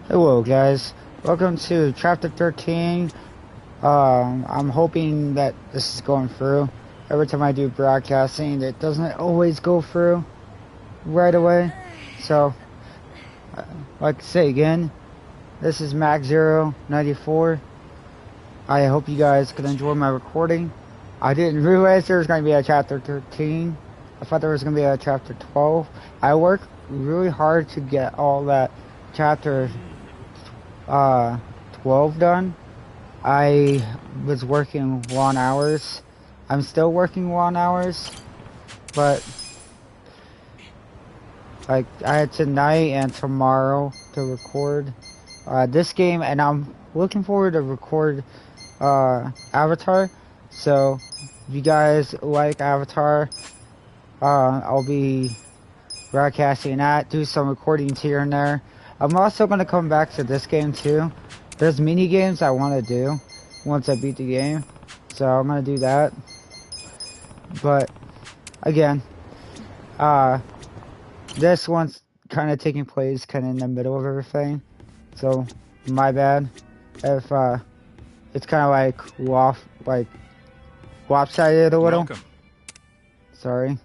Hello guys, welcome to chapter 13. I'm hoping that this is going through. Every time I do broadcasting, it doesn't always go through right away. So, like I say again, this is Mac094. I hope you guys can enjoy my recording. I didn't realize there was going to be a chapter 13. I thought there was going to be a chapter 12. I worked really hard to get all that chapter 12 done. I was working long hours. I'm still working long hours, but like I had tonight and tomorrow to record this game, and I'm looking forward to record Avatar. So if you guys like Avatar, I'll be broadcasting that, do some recordings here and there. I'm also going to come back to this game too. There's mini games I want to do once I beat the game, so I'm going to do that. But again, this one's kind of taking place kind of in the middle of everything, so my bad if it's kind of like lopsided a little. Welcome. Sorry.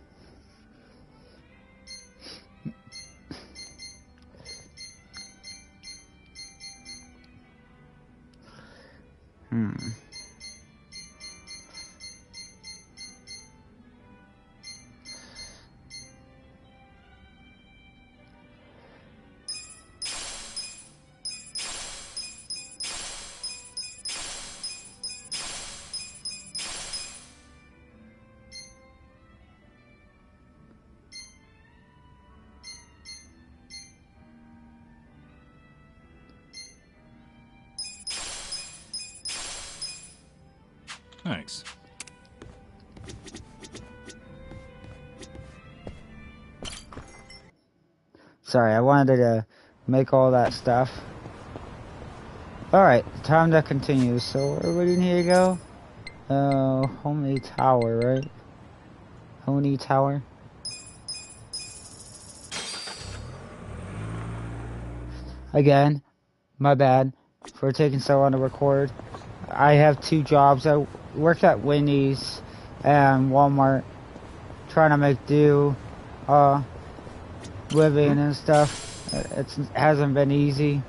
Thanks. Sorry, I wanted to make all that stuff. Alright, time to continue. So where do we need to go? Homely Tower, right? Homely Tower. Again, my bad for taking so long to record. I have two jobs. I work at Wendy's and Walmart, trying to make do, living and stuff. It hasn't been easy.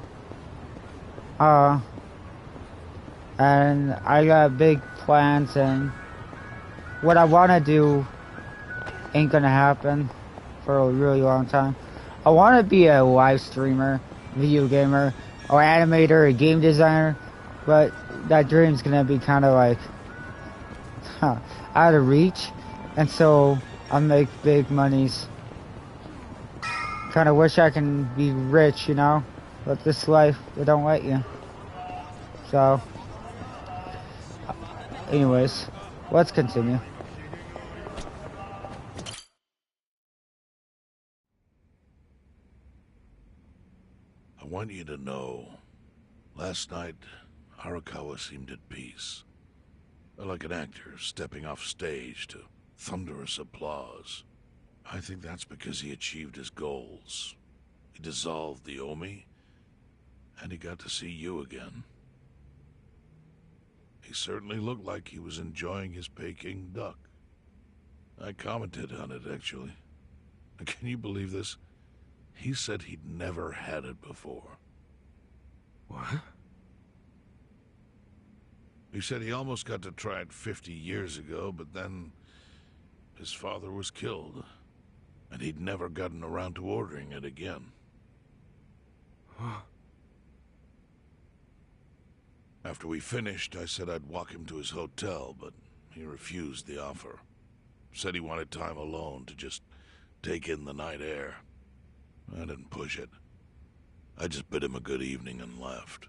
And I got big plans, and what I want to do ain't gonna happen for a really long time. I want to be a live streamer, video gamer, or animator, or game designer, but that dream's gonna be kind of like out of reach, and so I make big monies. Kind of wish I can be rich, you know, but this life, they don't let you. So, anyways, let's continue. I want you to know, last night, Arakawa seemed at peace. Like an actor stepping off stage to thunderous applause. I think that's because he achieved his goals. He dissolved the Omi, and he got to see you again. He certainly looked like he was enjoying his Peking duck. I commented on it, actually. Can you believe this? He said he'd never had it before. What? He said he almost got to try it 50 years ago, but then his father was killed, and he'd never gotten around to ordering it again. After we finished, I said I'd walk him to his hotel, but he refused the offer. Said he wanted time alone to just take in the night air. I didn't push it. I just bid him a good evening and left.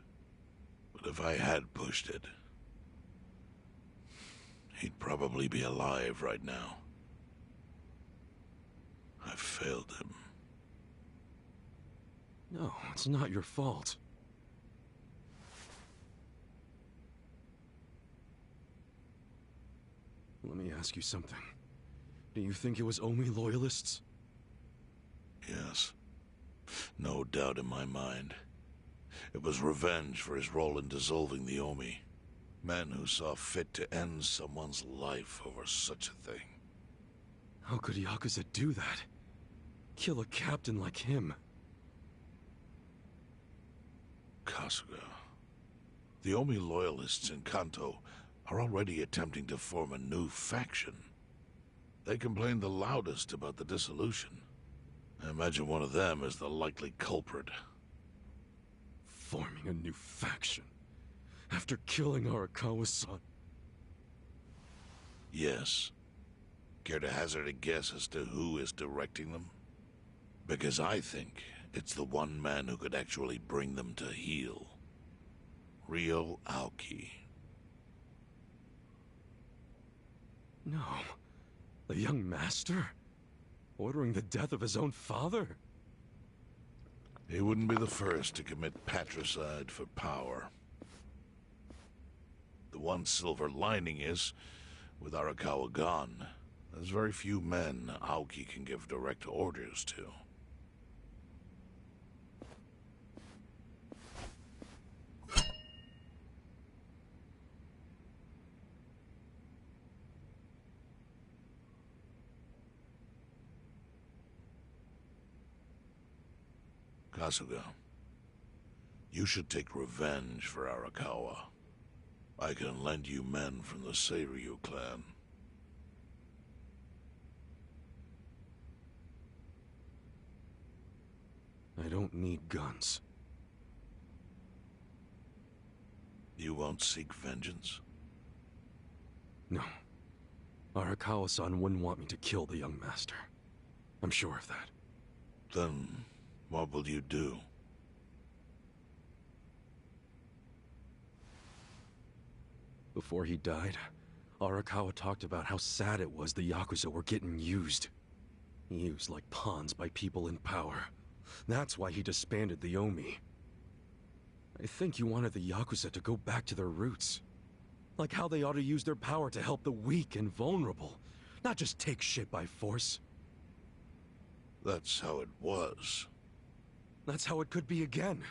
But if I had pushed it, he'd probably be alive right now. I failed him. No, it's not your fault. Let me ask you something. Do you think it was Omi loyalists? Yes. No doubt in my mind. It was revenge for his role in dissolving the Omi. Men who saw fit to end someone's life over such a thing. How could Yakuza do that? Kill a captain like him? Kasuga. The Omi loyalists in Kanto are already attempting to form a new faction. They complain the loudest about the dissolution. I imagine one of them is the likely culprit. Forming a new faction? After killing Arakawa-san? Yes. Care to hazard a guess as to who is directing them? Because I think it's the one man who could actually bring them to heel. Ryo Aoki. No. The young master? Ordering the death of his own father? He wouldn't be the first to commit patricide for power. The one silver lining is, with Arakawa gone, there's very few men Aoki can give direct orders to. Kasuga, you should take revenge for Arakawa. I can lend you men from the Seiryu clan. I don't need guns. You won't seek vengeance? No. Arakawa-san wouldn't want me to kill the young master. I'm sure of that. Then, what will you do? Before he died, Arakawa talked about how sad it was the Yakuza were getting used. Used like pawns by people in power. That's why he disbanded the Omi. I think he wanted the Yakuza to go back to their roots. Like how they ought to use their power to help the weak and vulnerable, not just take shit by force. That's how it was. That's how it could be again.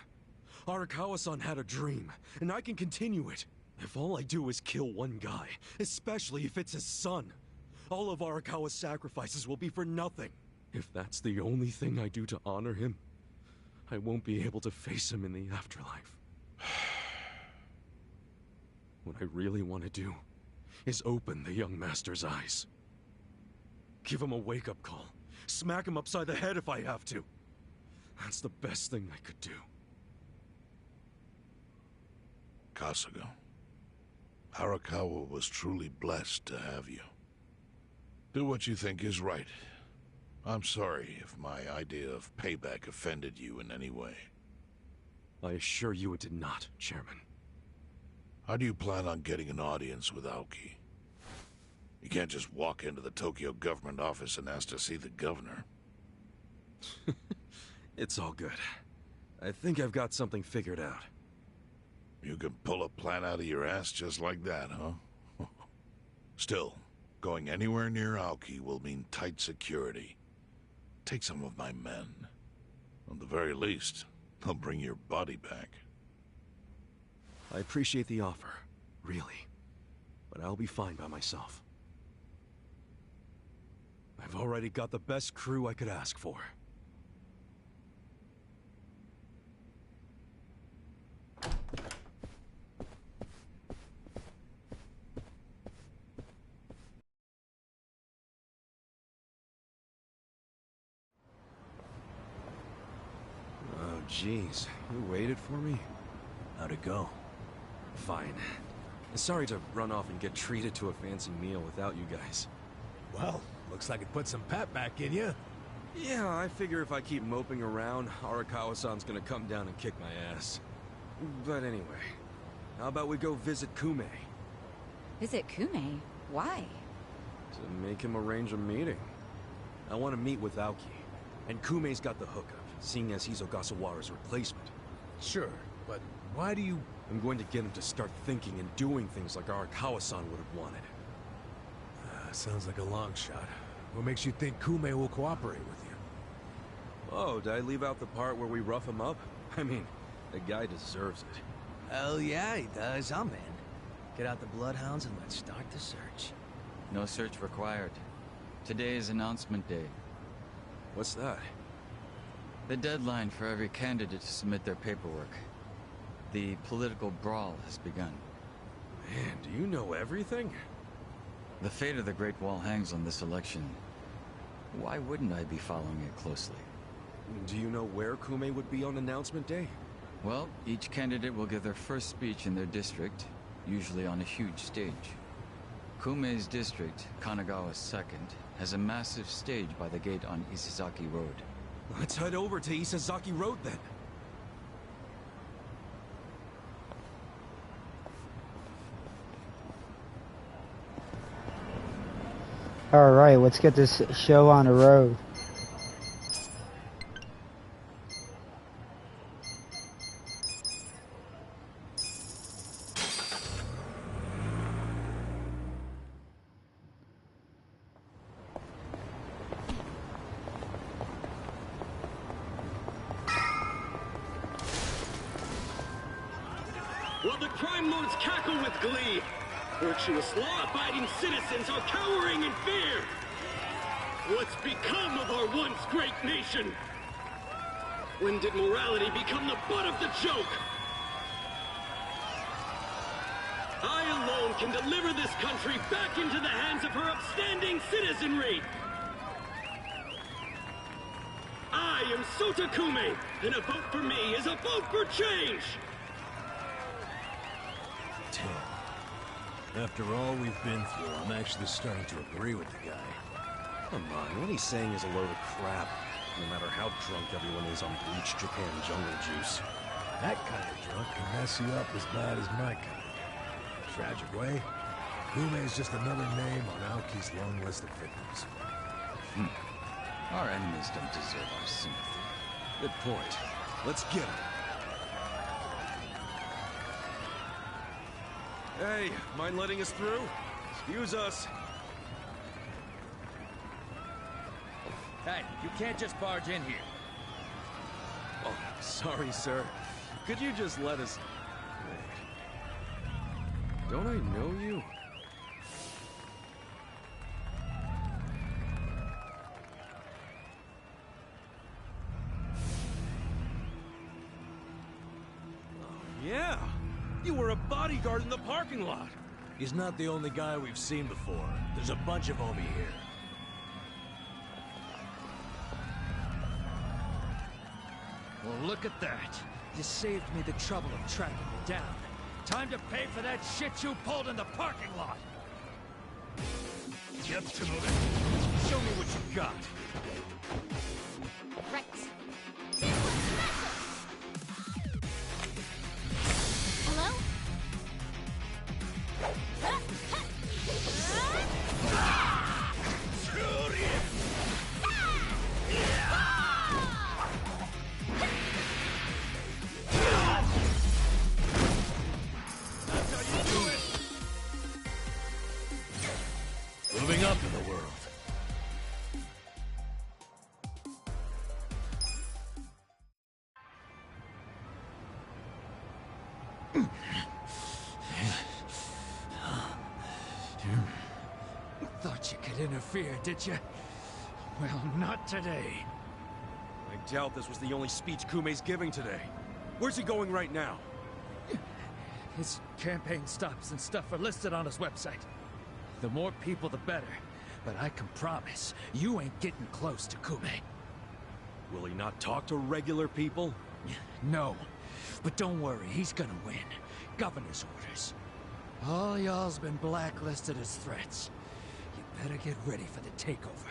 Arakawa-san had a dream, and I can continue it. If all I do is kill one guy, especially if it's his son, all of Arakawa's sacrifices will be for nothing. If that's the only thing I do to honor him, I won't be able to face him in the afterlife. What I really want to do is open the young master's eyes. Give him a wake-up call. Smack him upside the head if I have to. That's the best thing I could do. Kasuga, Arakawa was truly blessed to have you. Do what you think is right. I'm sorry if my idea of payback offended you in any way. I assure you it did not, Chairman. How do you plan on getting an audience with Aoki? You can't just walk into the Tokyo government office and ask to see the governor. It's all good. I think I've got something figured out. You can pull a plan out of your ass just like that, huh? Still, going anywhere near Aoki will mean tight security. Take some of my men. At the very least, they'll bring your body back. I appreciate the offer, really. But I'll be fine by myself. I've already got the best crew I could ask for. Oh, jeez. You waited for me? How'd it go? Fine. Sorry to run off and get treated to a fancy meal without you guys. Well, looks like it put some pep back in you. Yeah, I figure if I keep moping around, Arakawa-san's gonna come down and kick my ass. But anyway, how about we go visit Kume? Visit Kume? Why? To make him arrange a meeting. I want to meet with Aoki. And Kume's got the hookup, seeing as he's Ogasawara's replacement. Sure, but why do you... I'm going to get him to start thinking and doing things like Arakawa-san would have wanted. Sounds like a long shot. What makes you think Kume will cooperate with you? Oh, did I leave out the part where we rough him up? I mean, The guy deserves it. Hell yeah, he does. I'm in. Get out the bloodhounds and let's start the search. No search required. Today is announcement day. What's that? The deadline for every candidate to submit their paperwork. The political brawl has begun. Man, do you know everything? The fate of the Great Wall hangs on this election. Why wouldn't I be following it closely? Do you know where Kume would be on announcement day? Well, each candidate will give their first speech in their district, usually on a huge stage. Kume's district, Kanagawa's second, has a massive stage by the gate on Isazaki Road. Let's head over to Isazaki Road then. Alright, let's get this show on the road. While the crime lords cackle with glee, virtuous law-abiding citizens are cowering in fear. What's become of our once great nation? When did morality become the butt of the joke? I alone can deliver this country back into the hands of her upstanding citizenry. I am Sota Kume, and a vote for me is a vote for change. Tim, after all we've been through, I'm actually starting to agree with the guy. Come on, what he's saying is a load of crap. No matter how drunk everyone is on bleached Japan jungle juice. That kind of drunk can mess you up as bad as my kind. Tragic way, Kume is just another name on Aoki's long list of victims. Our enemies don't deserve our sympathy. Good point. Let's get him. Hey, mind letting us through? Excuse us. Hey, you can't just barge in here. Oh, sorry, sir. Could you just let us... Wait. Don't I know you? Oh, yeah! You were a bodyguard in the parking lot! He's not the only guy we've seen before. There's a bunch of them here. Well, look at that. You saved me the trouble of tracking me down. Time to pay for that shit you pulled in the parking lot. Get to it. Show me what you got. Right. Hello? Moving up in the world. Thought you could interfere, did you? Well, not today. I doubt this was the only speech Kume's giving today. Where's he going right now? His campaign stops and stuff are listed on his website. The more people, the better. But I can promise, you ain't getting close to Kume. Will he not talk to regular people? No. But don't worry, he's gonna win. Governor's orders. All y'all's been blacklisted as threats. You better get ready for the takeover.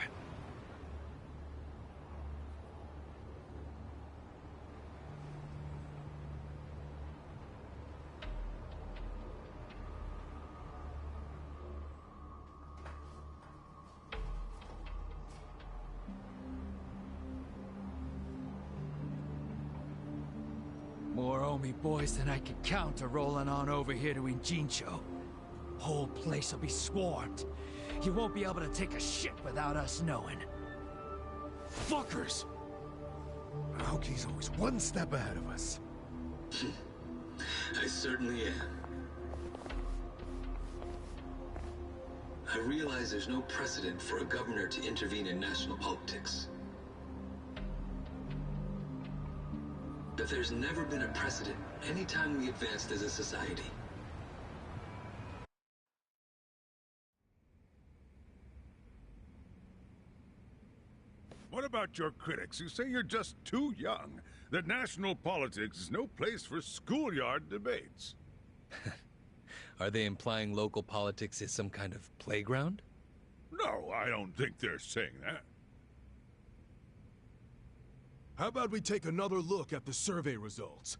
More Omi boys than I can count are rolling on over here to Injincho. Whole place will be swarmed. You won't be able to take a shit without us knowing. Fuckers! Aoki's always one step ahead of us. I certainly am. I realize there's no precedent for a governor to intervene in national politics. But there's never been a precedent anytime we advanced as a society. What about your critics who say you're just too young? That national politics is no place for schoolyard debates? Are they implying local politics is some kind of playground? No, I don't think they're saying that. How about we take another look at the survey results?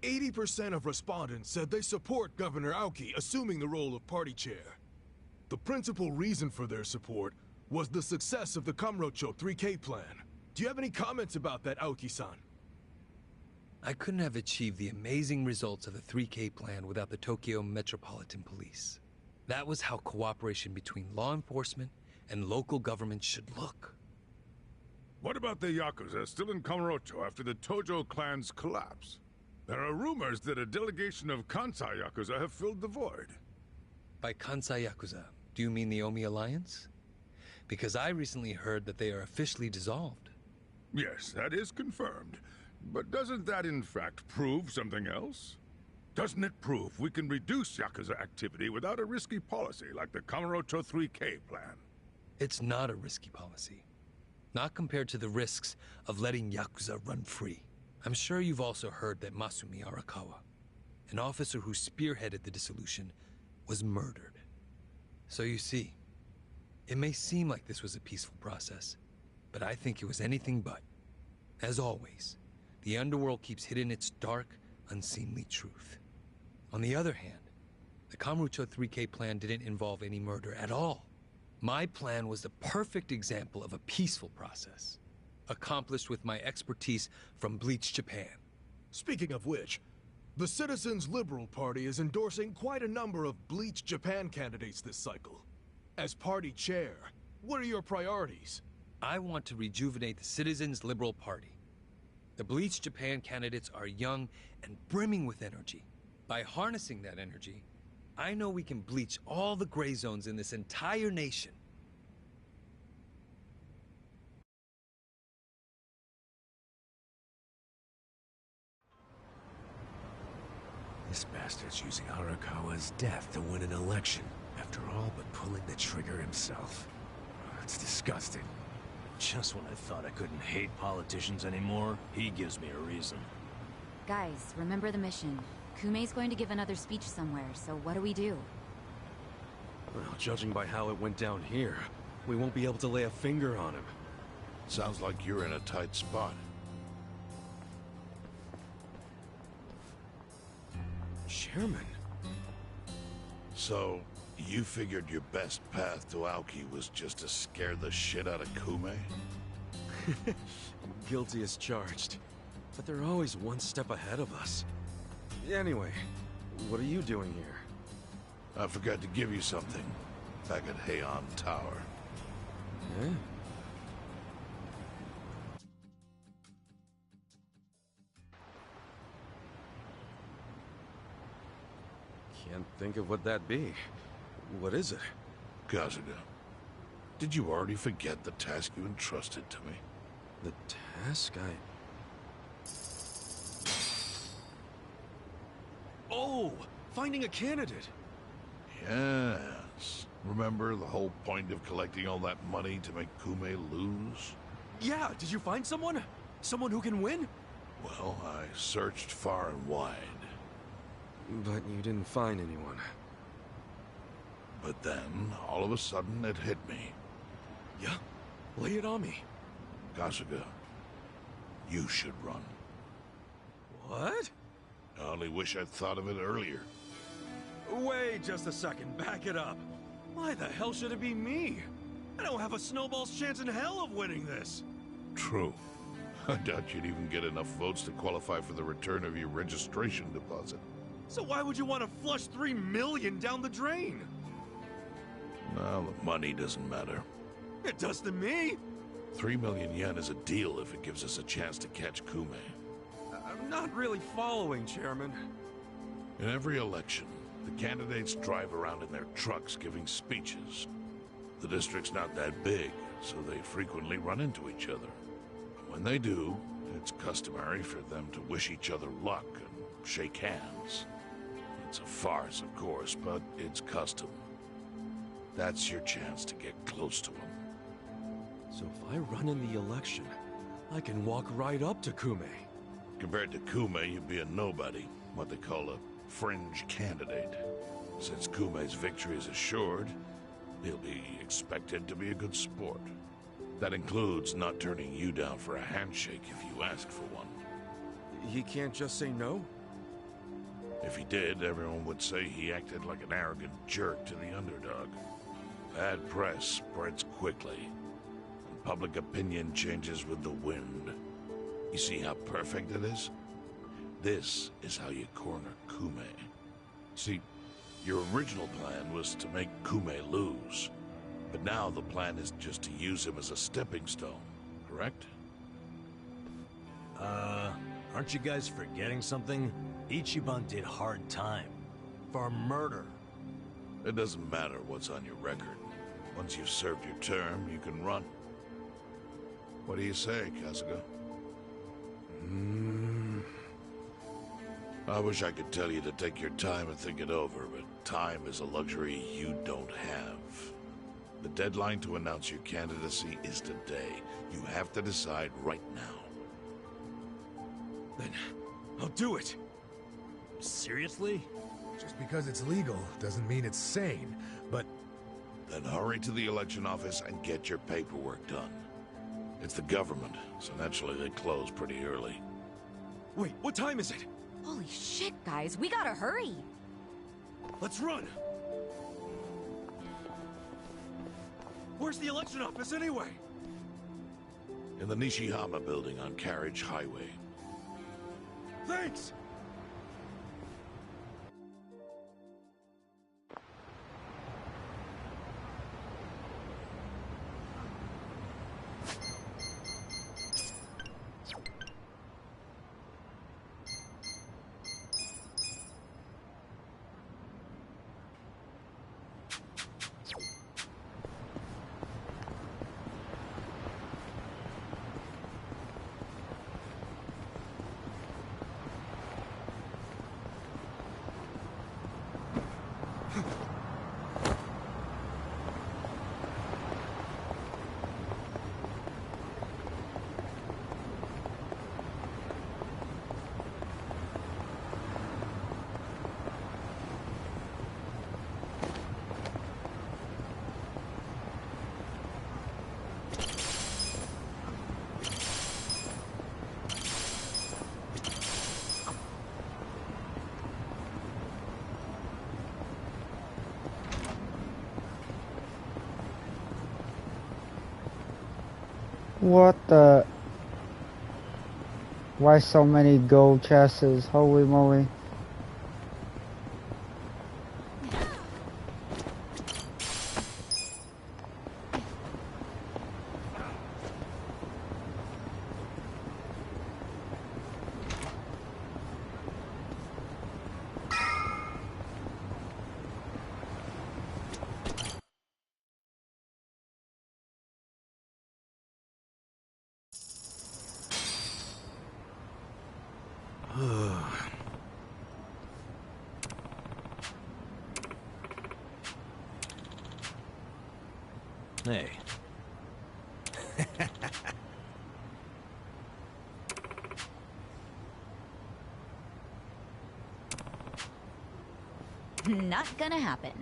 80% of respondents said they support Governor Aoki assuming the role of party chair. The principal reason for their support was the success of the Kamurocho 3K plan. Do you have any comments about that, Aoki-san? I couldn't have achieved the amazing results of the 3K plan without the Tokyo Metropolitan Police. That was how cooperation between law enforcement and local government should look. What about the Yakuza still in Kamurocho after the Tojo clan's collapse? There are rumors that a delegation of Kansai Yakuza have filled the void. By Kansai Yakuza, do you mean the Omi Alliance? Because I recently heard that they are officially dissolved. Yes, that is confirmed. But doesn't that in fact prove something else? Doesn't it prove we can reduce Yakuza activity without a risky policy like the Kamurocho 3K plan? It's not a risky policy. Not compared to the risks of letting Yakuza run free. I'm sure you've also heard that Masumi Arakawa, an officer who spearheaded the dissolution, was murdered. So you see, it may seem like this was a peaceful process, but I think it was anything but. As always, the underworld keeps hidden its dark, unseemly truth. On the other hand, the Kamurocho 3K plan didn't involve any murder at all. My plan was the perfect example of a peaceful process, accomplished with my expertise from Bleach Japan. Speaking of which, the Citizens Liberal Party is endorsing quite a number of Bleach Japan candidates this cycle. As party chair, what are your priorities? I want to rejuvenate the Citizens Liberal Party. The Bleach Japan candidates are young and brimming with energy. By harnessing that energy, I know we can bleach all the gray zones in this entire nation. This bastard's using Arakawa's death to win an election, after all but pulling the trigger himself. It's disgusting. Just when I thought I couldn't hate politicians anymore, he gives me a reason. Guys, remember the mission. Kumei's going to give another speech somewhere, so what do we do? Well, judging by how it went down here, we won't be able to lay a finger on him. Sounds like you're in a tight spot. Chairman? So, you figured your best path to Aoki was just to scare the shit out of Kume? Guilty as charged. But they're always one step ahead of us. Anyway, what are you doing here? I forgot to give you something back at Heian Tower. Yeah? Can't think of what that'd be. What is it? Kazuga, did you already forget the task you entrusted to me? The task Oh! Finding a candidate! Yes. Remember the whole point of collecting all that money to make Kume lose? Yeah, did you find someone? Someone who can win? Well, I searched far and wide. But you didn't find anyone. But then, all of a sudden, it hit me. Yeah? Lay it on me. Kasuga, you should run. What? I only wish I'd thought of it earlier. Wait just a second, back it up. Why the hell should it be me? I don't have a snowball's chance in hell of winning this. True. I doubt you'd even get enough votes to qualify for the return of your registration deposit. So why would you want to flush $3 million down the drain? Well, the money doesn't matter. It does to me. 3 million yen is a deal if it gives us a chance to catch Kume. I'm not really following, Chairman. In every election, the candidates drive around in their trucks giving speeches. The district's not that big, so they frequently run into each other. When they do, it's customary for them to wish each other luck and shake hands. It's a farce, of course, but it's custom. That's your chance to get close to him. So if I run in the election, I can walk right up to Kume. Compared to Kume, you'd be a nobody, what they call a fringe candidate. Since Kume's victory is assured, he'll be expected to be a good sport. That includes not turning you down for a handshake if you ask for one. He can't just say no? If he did, everyone would say he acted like an arrogant jerk to the underdog. Bad press spreads quickly, and public opinion changes with the wind. You see how perfect it is? This is how you corner Kume. See, your original plan was to make Kume lose. But now the plan is just to use him as a stepping stone, correct? Aren't you guys forgetting something? Ichiban did hard time. For murder. It doesn't matter what's on your record. Once you've served your term, you can run. What do you say, Kasuga? I wish I could tell you to take your time and think it over, but time is a luxury you don't have. The deadline to announce your candidacy is today. You have to decide right now. Then I'll do it. Seriously? Just because it's legal doesn't mean it's sane, but... Then hurry to the election office and get your paperwork done. It's the government, so naturally they close pretty early. Wait, what time is it? Holy shit, guys, we gotta hurry! Let's run! Where's the election office anyway? In the Nishihama building on Carriage Highway. Thanks! What the? Why so many gold chests? Holy moly. Hey. Not gonna happen.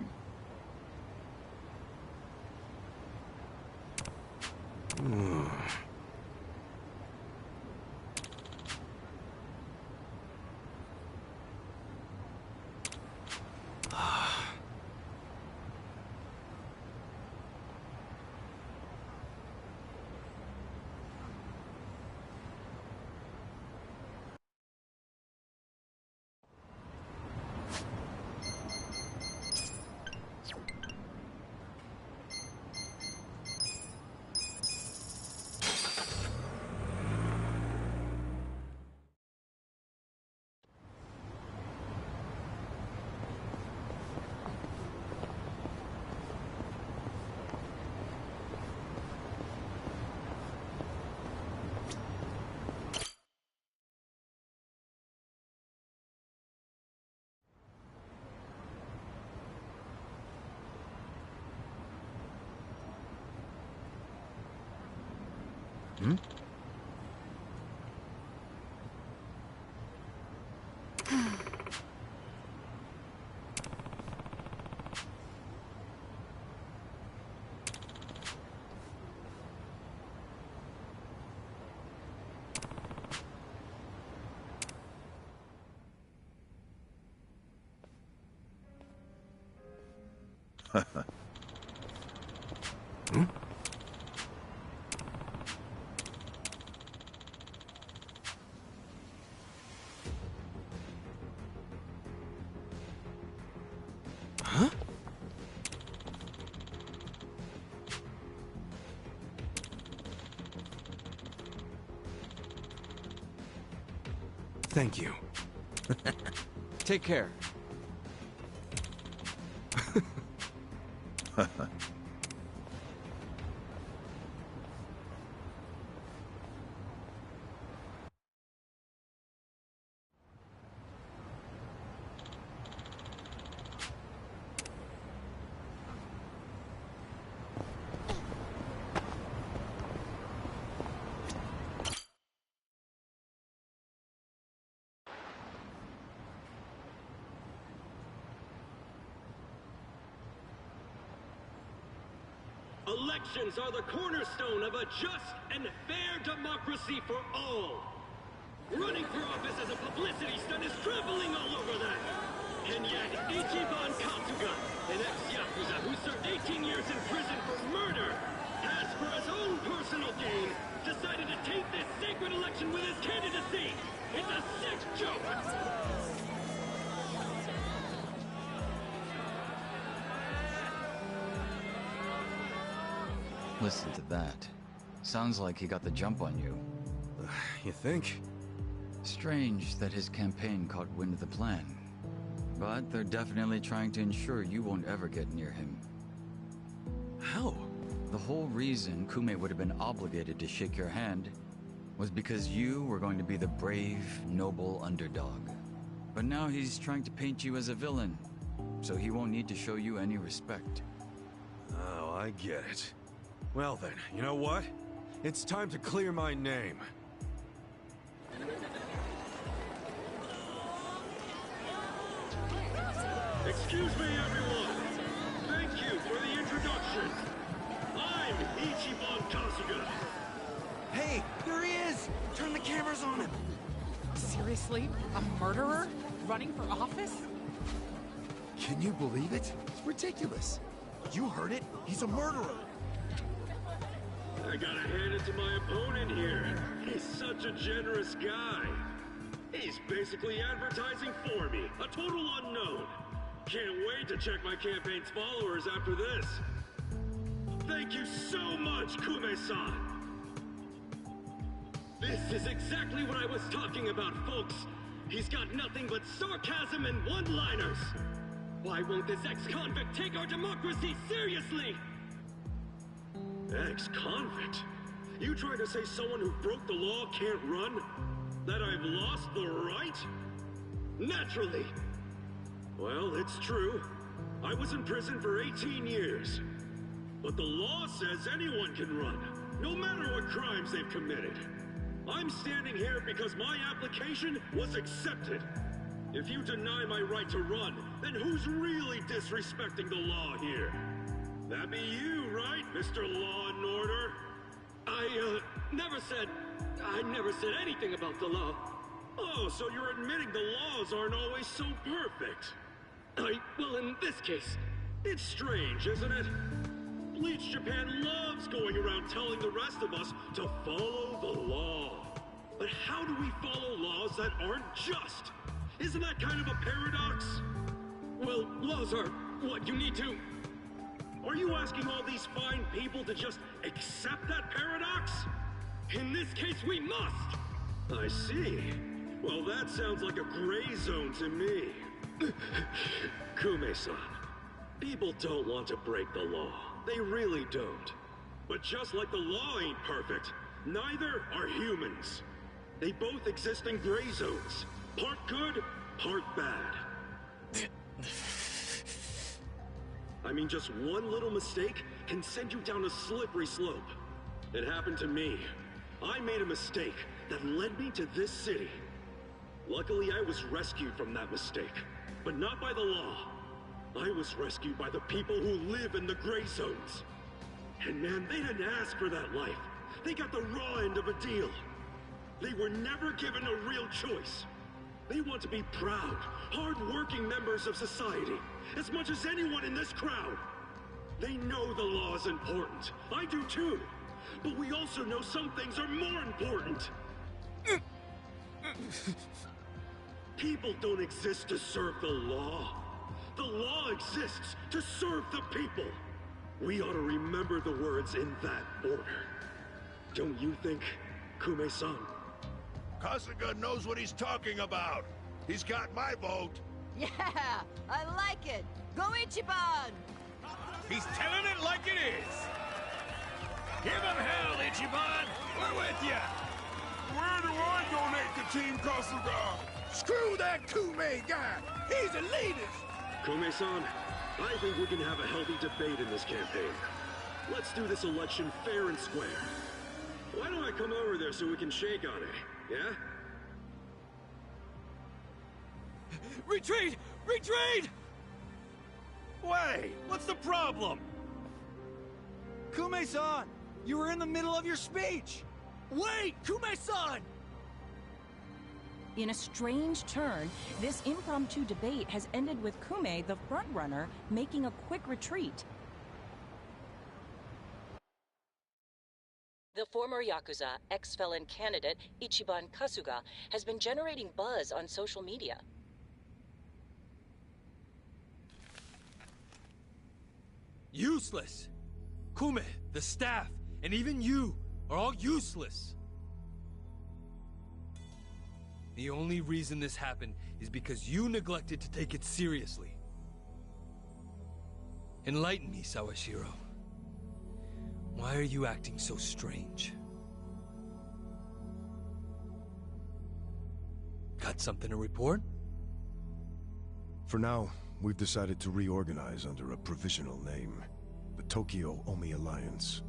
Hmm? Hmm? Huh? Thank you. Take care. Elections are the cornerstone of a just and fair democracy for all. Running for office as a publicity stunt is traveling all over that. And yet, Ichiban Katsuga, an ex-Yakuza who served 18 years in prison for murder, has, for his own personal gain, decided to taint this sacred election with his candidacy. It's a sick joke! Listen to that. Sounds like he got the jump on you. You think? Strange that his campaign caught wind of the plan. But they're definitely trying to ensure you won't ever get near him. How? The whole reason Kume would have been obligated to shake your hand was because you were going to be the brave, noble underdog. But now he's trying to paint you as a villain, so he won't need to show you any respect. Oh, I get it. Well then, you know what? It's time to clear my name. Excuse me, everyone. Thank you for the introduction. I'm Ichiban Kasuga. Hey, there he is! Turn the cameras on him! Seriously? A murderer? Running for office? Can you believe it? It's ridiculous. You heard it. He's a murderer. I gotta hand it to my opponent here. He's such a generous guy. He's basically advertising for me, a total unknown. Can't wait to check my campaign's followers after this. Thank you so much, Kume-san. This is exactly what I was talking about, folks. He's got nothing but sarcasm and one-liners. Why won't this ex-convict take our democracy seriously? Ex-convict? You trying to say someone who broke the law can't run? That I've lost the right? Naturally. Well, it's true. I was in prison for 18 years. But the law says anyone can run, no matter what crimes they've committed. I'm standing here because my application was accepted. If you deny my right to run, then who's really disrespecting the law here? That be you, right, Mr. Law and Order? I never said anything about the law. Oh, so you're admitting the laws aren't always so perfect. Well, in this case, it's strange, isn't it? Bleach Japan loves going around telling the rest of us to follow the law. But how do we follow laws that aren't just? Isn't that kind of a paradox? Well, laws are what you need to... Are you asking all these fine people to just accept that paradox? In this case, we must! I see. Well, that sounds like a gray zone to me. Kume-san, people don't want to break the law. They really don't. But just like the law ain't perfect, neither are humans. They both exist in gray zones. Part good, part bad. I mean, just one little mistake can send you down a slippery slope. It happened to me. I made a mistake that led me to this city. Luckily, I was rescued from that mistake, but not by the law. I was rescued by the people who live in the gray zones. And man, they didn't ask for that life. They got the raw end of a deal. They were never given a real choice. They want to be proud, hard-working members of society, as much as anyone in this crowd. They know the law is important. I do too. But we also know some things are more important. People don't exist to serve the law. The law exists to serve the people. We ought to remember the words in that order. Don't you think, Kume-san? Kasuga knows what he's talking about. He's got my vote. Yeah, I like it. Go Ichiban! He's telling it like it is. Give him hell, Ichiban. We're with you. Where do I donate to Team Kasuga? Screw that Kume guy. He's a elitist. Kume-san, I think we can have a healthy debate in this campaign. Let's do this election fair and square. Why don't I come over there so we can shake on it, yeah? Retreat! Retreat! Wait, what's the problem? Kume-san, you were in the middle of your speech. Wait, Kume-san! In a strange turn, this impromptu debate has ended with Kume, the frontrunner, making a quick retreat. The former Yakuza, ex-felon candidate, Ichiban Kasuga, has been generating buzz on social media. Useless! Kume, the staff, and even you are all useless! The only reason this happened is because you neglected to take it seriously. Enlighten me, Sawashiro. Why are you acting so strange? Got something to report? For now, we've decided to reorganize under a provisional name, the Tokyo Omi Alliance.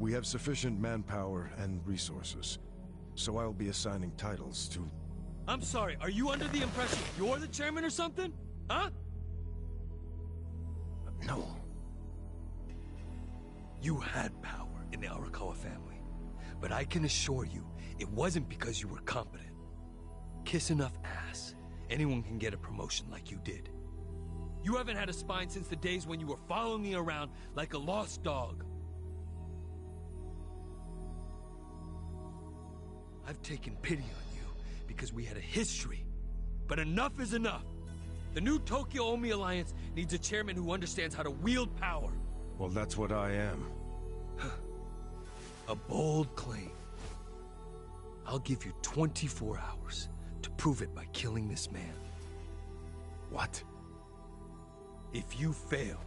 We have sufficient manpower and resources, so I'll be assigning titles to... I'm sorry, are you under the impression you're the chairman or something? Huh? No. You had power in the Arakawa family, but I can assure you, it wasn't because you were competent. Kiss enough ass, anyone can get a promotion like you did. You haven't had a spine since the days when you were following me around like a lost dog. I've taken pity on you because we had a history, but enough is enough. The new Tokyo Omi Alliance needs a chairman who understands how to wield power. Well, that's what I am. A bold claim. I'll give you 24 hours to prove it by killing this man. What? If you fail,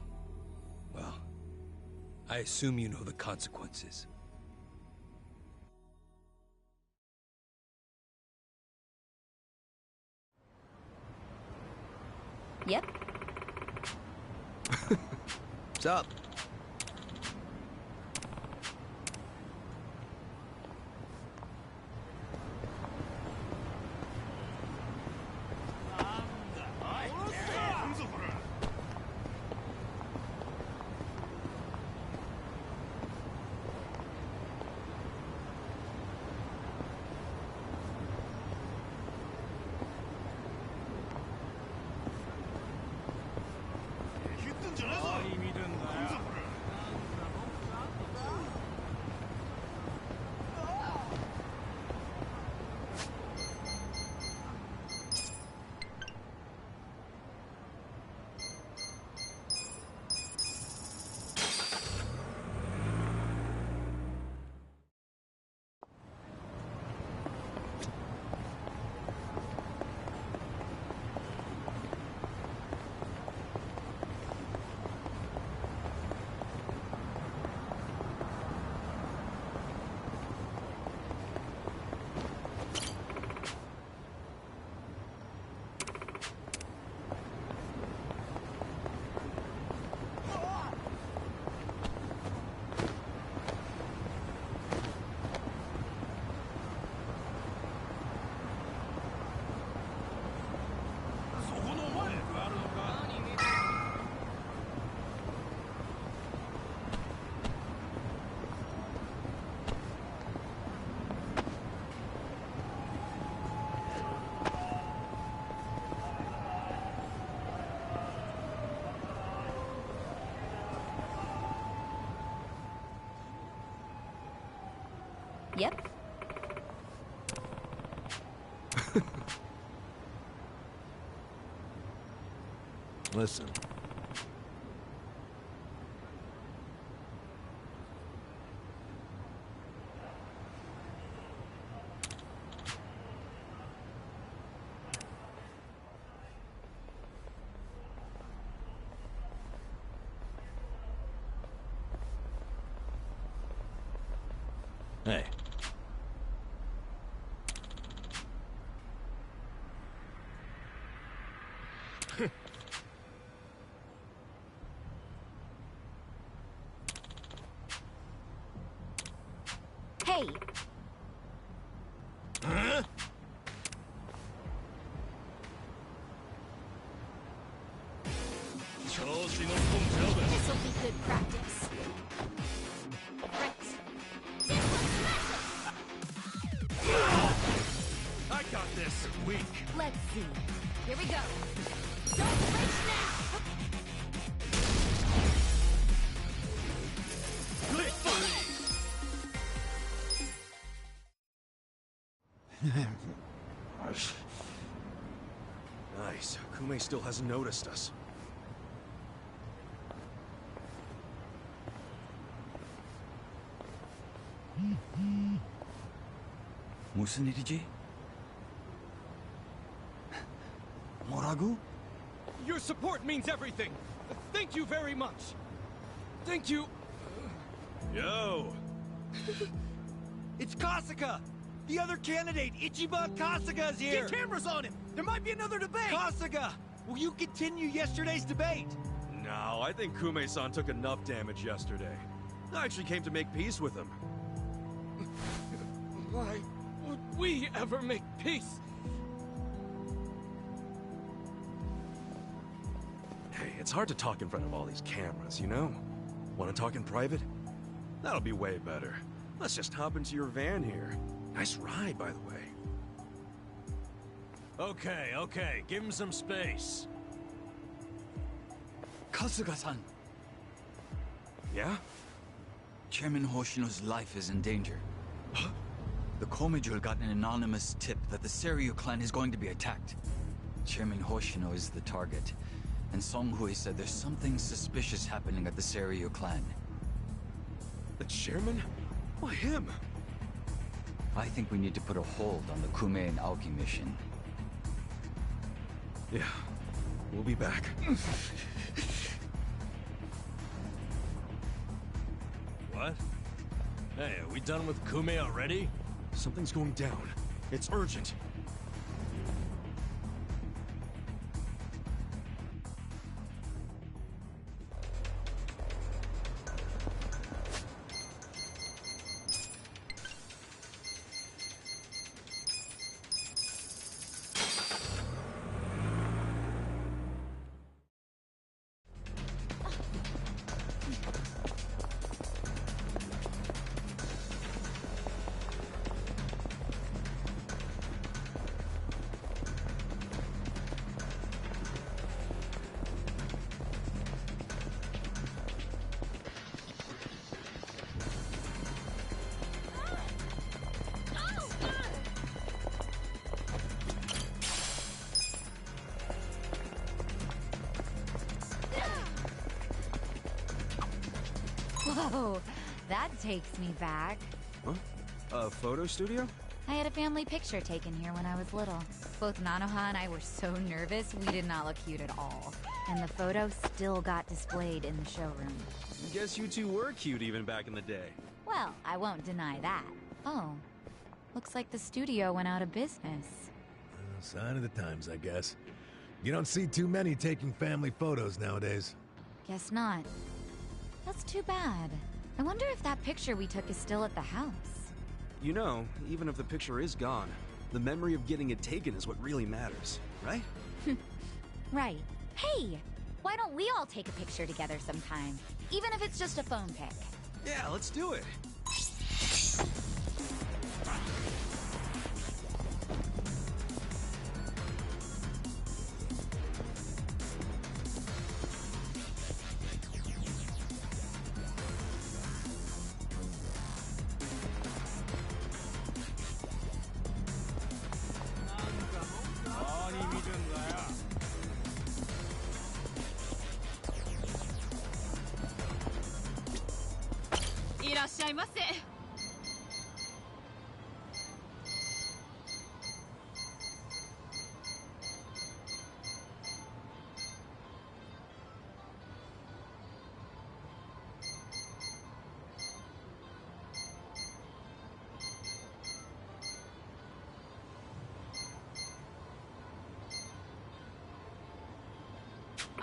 well, I assume you know the consequences. Yep. What's up? Yep. Listen. Hey. Hey! Huh? This'll be good practice. Right. I got this. Weak. Let's see. Here we go. Don't flinch now! Good three. Nice. Kume still hasn't noticed us. 무슨 일이지? 뭐라고? Your support means everything. Thank you very much. Thank you. Yo. It's Kasuga! The other candidate, Ichiban Kasuga, is here! Get cameras on him! There might be another debate! Kasuga! Will you continue yesterday's debate? No, I think Kume-san took enough damage yesterday. I actually came to make peace with him. Why would we ever make peace? Hey, it's hard to talk in front of all these cameras, you know? Want to talk in private? That'll be way better. Let's just hop into your van here. Nice ride, by the way. Okay, give him some space. Kasuga-san! Yeah? Chairman Hoshino's life is in danger. The Komijul got an anonymous tip that the Seiryu clan is going to be attacked. Chairman Hoshino is the target, and Song Hui said there's something suspicious happening at the Seiryu clan. The chairman? Why him? I think we need to put a hold on the Kume and Aoki mission. Yeah, we'll be back. What? Hey, are we done with Kume already? Something's going down. It's urgent. Whoa, that takes me back. Huh? A photo studio? I had a family picture taken here when I was little. Both Nanoha and I were so nervous, we did not look cute at all. And the photo still got displayed in the showroom. I guess you two were cute even back in the day. Well, I won't deny that. Oh, looks like the studio went out of business. Sign of the times, I guess. You don't see too many taking family photos nowadays. Guess not. That's too bad. I wonder if that picture we took is still at the house. You know, even if the picture is gone, the memory of getting it taken is what really matters, right? Right. Hey, why don't we all take a picture together sometime? Even if it's just a phone pic. Yeah, let's do it. らっしゃいませ。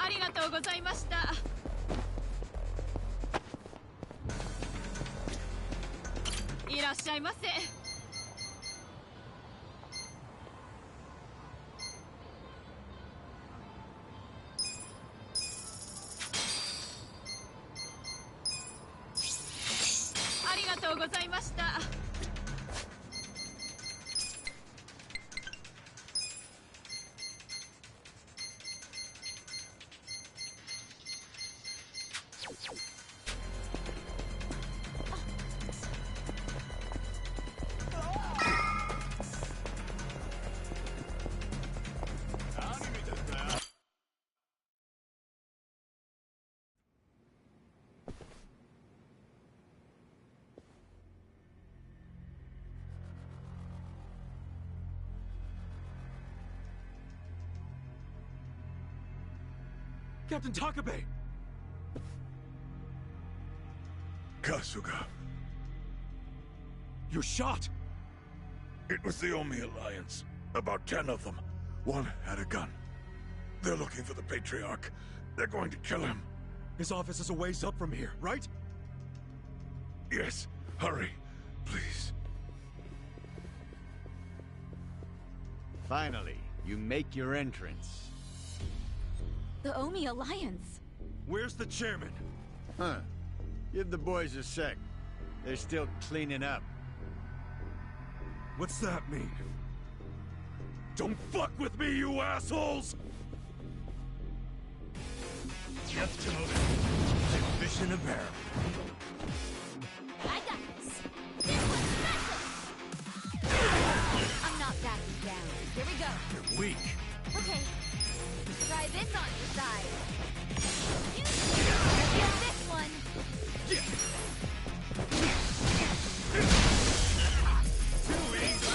ありがとうございました。いらっしゃいませ。ありがとうございました。Captain Takabe! Kasuga. You're shot! It was the Omi Alliance. About 10 of them. One had a gun. They're looking for the Patriarch. They're going to kill him. His office is a ways up from here, right? Yes. Hurry. Please. Finally, you make your entrance. The Omi Alliance. Where's the chairman? Huh. Give the boys a sec. They're still cleaning up. What's that mean? Don't fuck with me, you assholes! Just go. Fish in a barrel. I got this. This one's special. I'm not backing down. Here we go. You're weak. Okay. Try this on your side. Get this one. Too easy.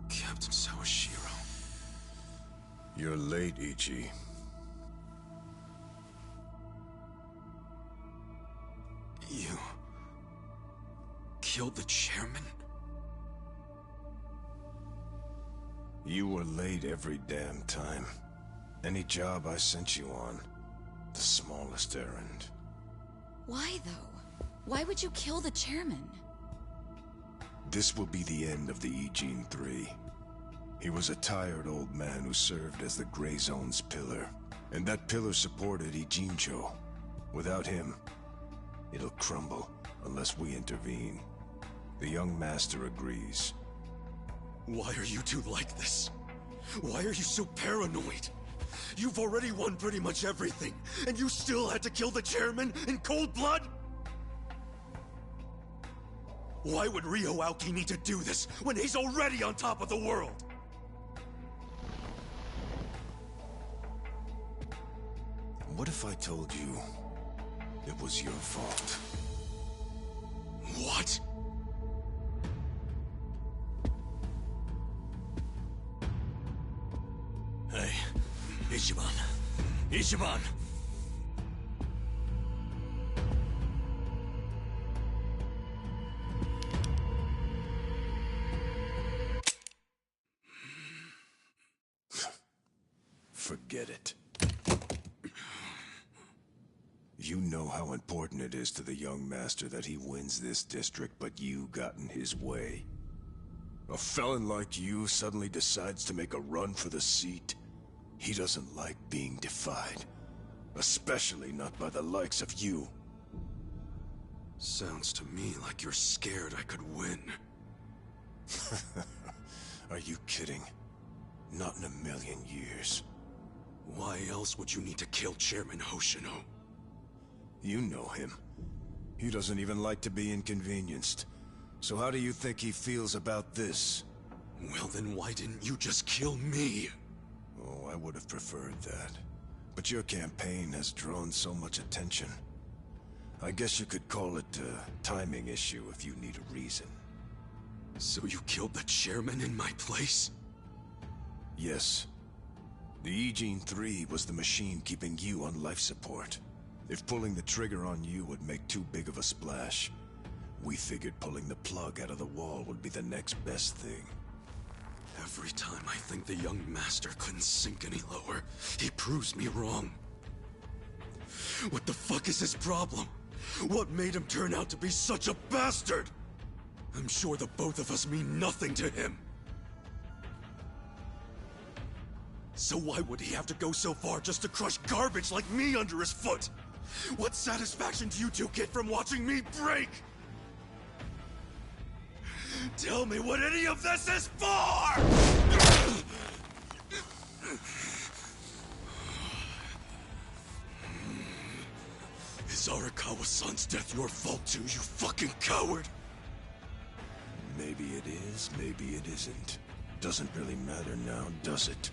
Captain Sawashiro. You're late, Ichi. You... killed the chairman? You were late every damn time. Any job I sent you on, the smallest errand. Why, though? Why would you kill the chairman? This will be the end of the E-Gene 3. He was a tired old man who served as the Gray Zone's pillar. And that pillar supported Ijincho. Without him, it'll crumble unless we intervene. The young master agrees. Why are you two like this? Why are you so paranoid? You've already won pretty much everything, and you still had to kill the chairman in cold blood? Why would Ryo Aoki need to do this when he's already on top of the world? What if I told you it was your fault? What? Hey, Ichiban. Ichiban! Forget it. You know how important it is to the young master that he wins this district, but you got in his way. A felon like you suddenly decides to make a run for the seat. He doesn't like being defied. Especially not by the likes of you. Sounds to me like you're scared I could win. Are you kidding? Not in a million years. Why else would you need to kill Chairman Hoshino? You know him. He doesn't even like to be inconvenienced. So how do you think he feels about this? Well, then why didn't you just kill me? Oh, I would have preferred that. But your campaign has drawn so much attention. I guess you could call it a timing issue if you need a reason. So you killed the chairman in my place? Yes. The E-Gene 3 was the machine keeping you on life support. If pulling the trigger on you would make too big of a splash, we figured pulling the plug out of the wall would be the next best thing. Every time I think the young master couldn't sink any lower, he proves me wrong. What the fuck is his problem? What made him turn out to be such a bastard? I'm sure the both of us mean nothing to him. So why would he have to go so far just to crush garbage like me under his foot? What satisfaction do you two get from watching me break? Tell me what any of this is for! Is Arakawa-san's death your fault too, you fucking coward? Maybe it is, maybe it isn't. Doesn't really matter now, does it?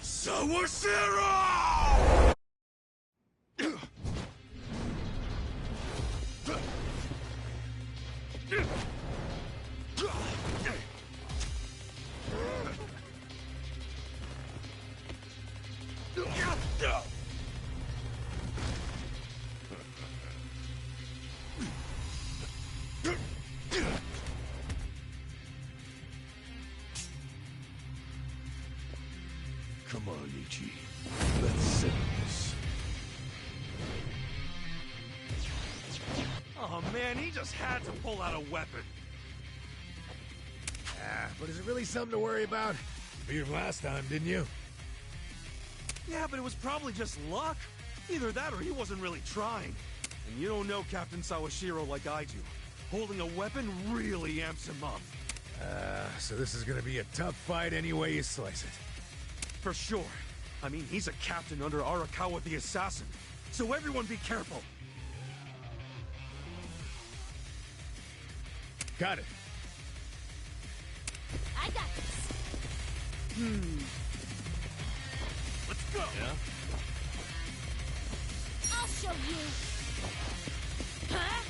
Sawashiro! Come on, Ichi. Let's settle this. Oh man, he just had to pull out a weapon. But is it really something to worry about? You beat him last time, didn't you? Yeah, but it was probably just luck. Either that or he wasn't really trying. And you don't know Captain Sawashiro like I do. Holding a weapon really amps him up. So this is gonna be a tough fight any way you slice it. For sure. I mean, he's a captain under Arakawa the Assassin. So everyone be careful. Got it. I got this. Let's go. Yeah? I'll show you. Huh?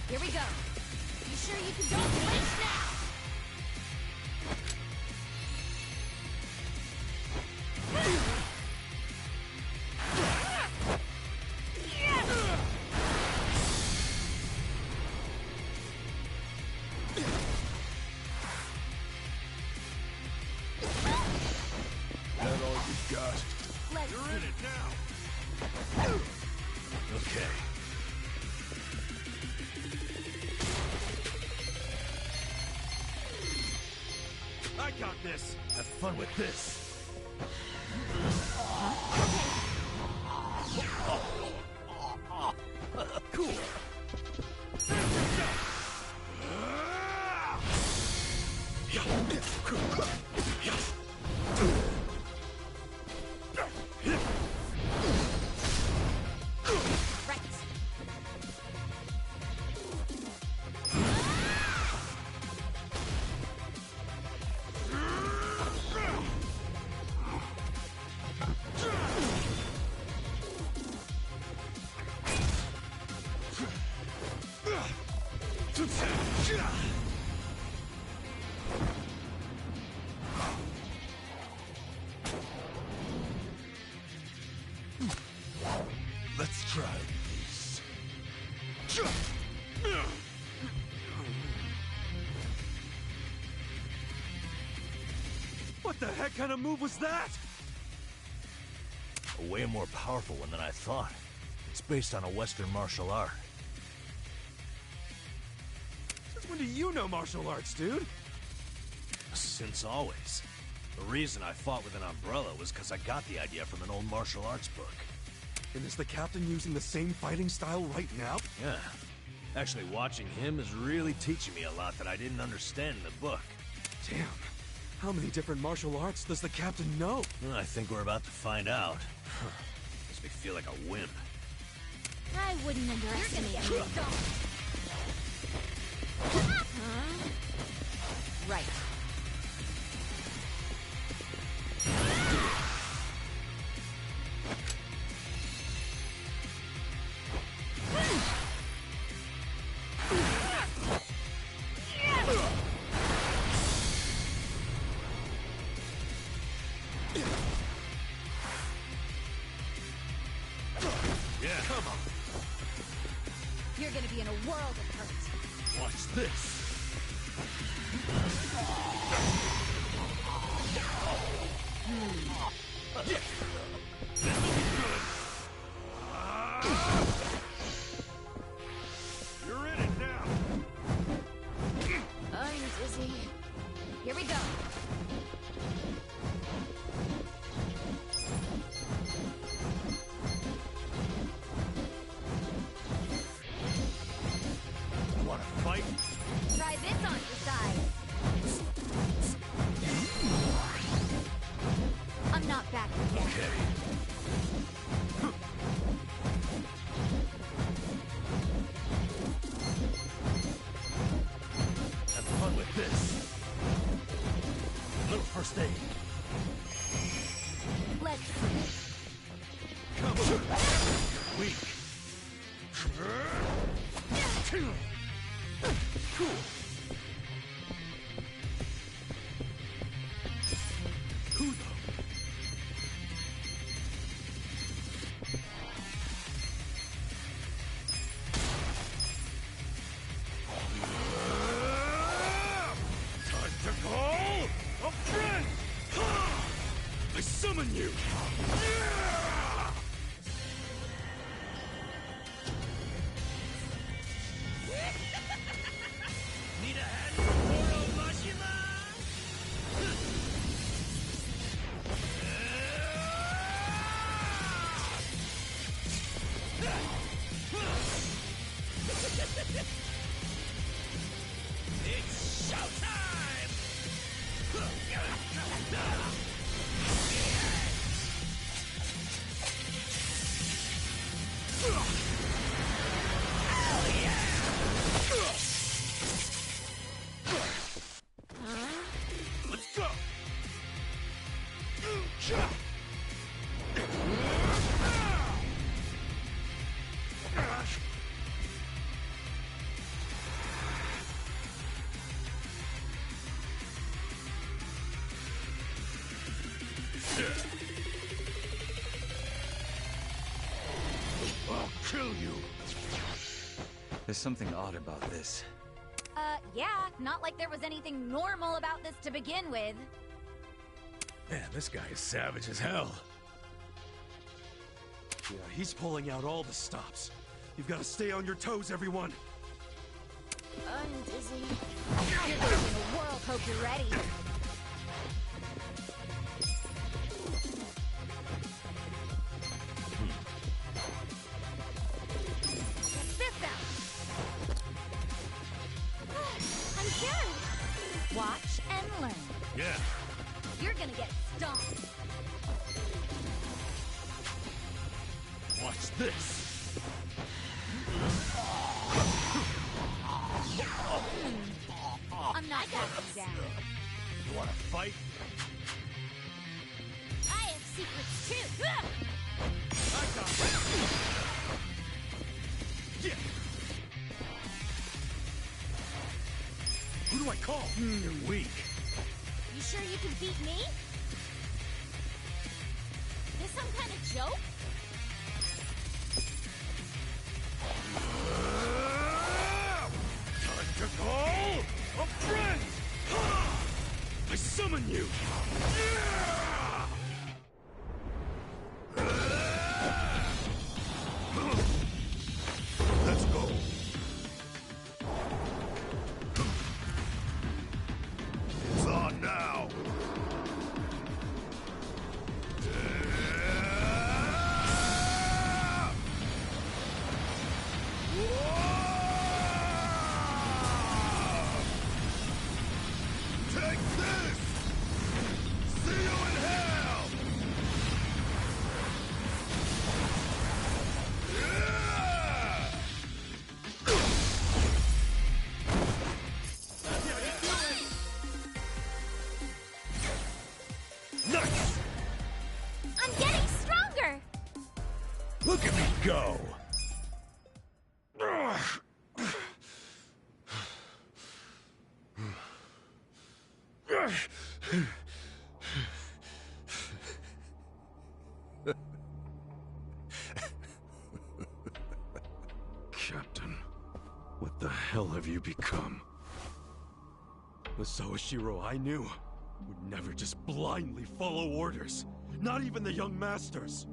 Here we go. You sure you can don't flinch now? That all you got? You're in it now. Okay. I got this. Have fun with this. Cool. Right. Let's try this. What the heck kind of move was that? A way more powerful one than I thought. It's based on a Western martial art. Since when do you know martial arts, dude? Since always. The reason I fought with an umbrella was because I got the idea from an old martial arts book. And is the captain using the same fighting style right now? Yeah. Actually, watching him is really teaching me a lot that I didn't understand in the book. Damn. How many different martial arts does the captain know? Well, I think we're about to find out. Makes me feel like a wimp. I wouldn't underestimate you. Right. Yeah, come on. You're gonna be in a world of hurt. Watch this. You're in it now. I'm dizzy. Here we go. Want to fight? Try this on your side. I'm not back yet. Okay. Have fun with this. Little first aid. Let's see. Come on. Weak. Cool. Who though? Time to call a friend! I summon you! Need a hand for Oroshima? It's showtime! Let's go! I'll kill you! There's something odd about this. Yeah, not like there was anything normal about this to begin with. Man, this guy is savage as hell. Yeah, he's pulling out all the stops. You've got to stay on your toes, everyone. I'm dizzy. You're gonna be in a world, hope you're ready. Check this out. I'm good. Watch and learn. Yeah. You're gonna get stomped. Watch this. I'm not backing down. You want to fight? I have secrets too. I got it. Yeah. Who do I call? You're weak. You sure you can beat me? This some kind of joke? Time to call a friend! I summon you! Let's go! It's on now! Captain, what the hell have you become? The Sawashiro I knew would never just blindly follow orders. Not even the young masters.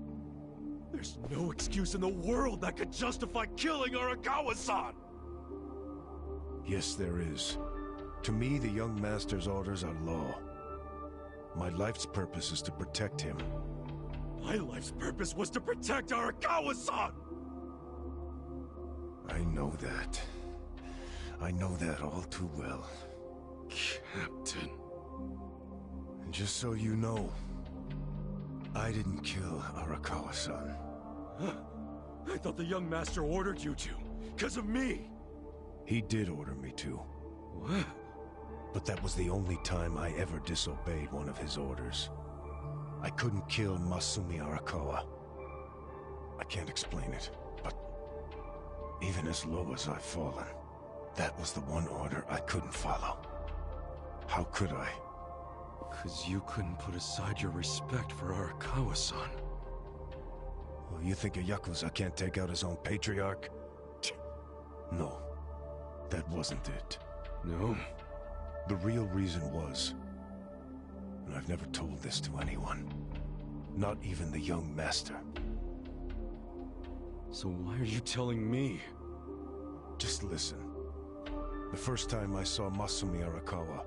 There's no excuse in the world that could justify killing Arakawa-san! Yes, there is. To me, the young master's orders are law. My life's purpose is to protect him. My life's purpose was to protect Arakawa-san! I know that. I know that all too well. Captain. And just so you know, I didn't kill Arakawa-san. Huh? I thought the young master ordered you to, because of me! He did order me to. What? But that was the only time I ever disobeyed one of his orders. I couldn't kill Masumi Arakawa. I can't explain it, but even as low as I've fallen, that was the one order I couldn't follow. How could I? 'Cause you couldn't put aside your respect for Arakawa-san. Well, you think a Yakuza can't take out his own patriarch? No, that wasn't it. No? The real reason was, and I've never told this to anyone, not even the young master. So why are you telling me? Just listen. The first time I saw Masumi Arakawa